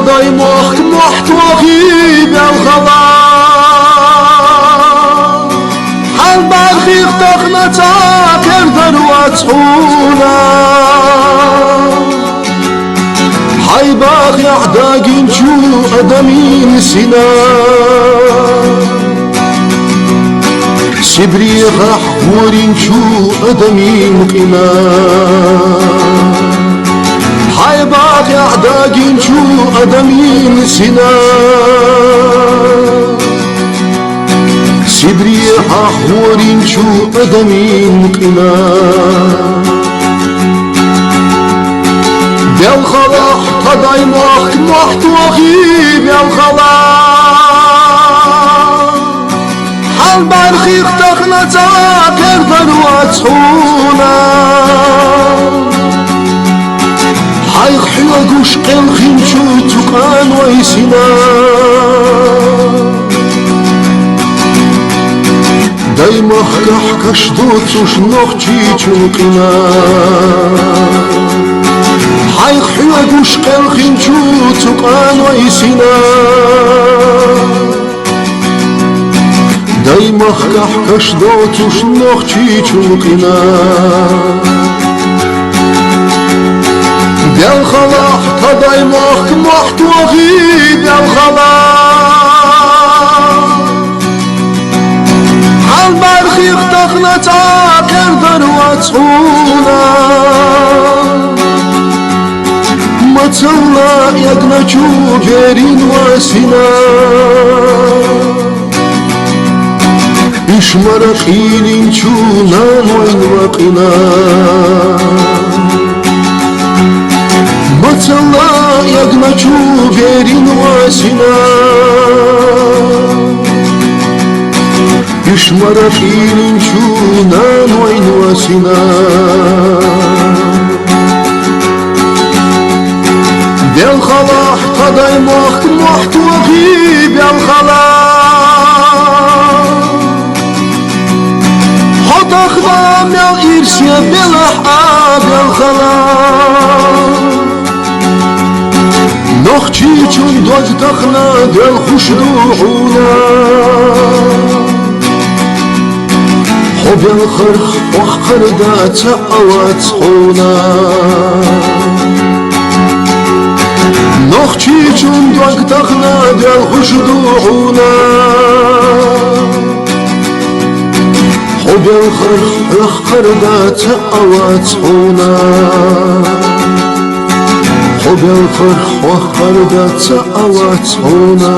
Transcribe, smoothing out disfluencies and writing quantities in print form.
تضاي محتوخي بالخلاص حال برخي اختخنا تاكر درواتحونا حي باخي احداقين شو ادمين سنا سبري غاح ورين شو ادمين قنا حي باخي احداقين شو ادمين سنا سبري غاح ورين شو ادمين قنا بالخلاح تضاي محتوخي بالخلاح حال برخي اختخنا تاكر درواتحونا حيخ حيوغوش قلخين شو تقان ويسنا دايما حكاش دوتوش نوخشي تشوقنا حيخ حيوغوش قلخين شو تقان ويسنا دايما حكاش دوتوش نوخشي تشوقنا بالخلاح تضاي محتوخي بالخلاح حال برخي اختخنا تاكر درواتحونا متلا يقنا شو جيرين واسنا إش مرقين شو نان وين وقنا متلا يقنا شو جيرين واسنا إش مرقين شو نان وين واسنا بالخلاح تضاي محتوخي بالخلاح حط أخدام يا إرسيا بالأحقاب بالخلاح نخشي چون دوز تخنا دل خوش روحونا حب الخرخ وخر دا تعواتحونا نخشي چون دوز تخنا دل خوش روحونا حب الخرخ وخر دا تعواتحونا حب الفرح وخر دا تعواتحونا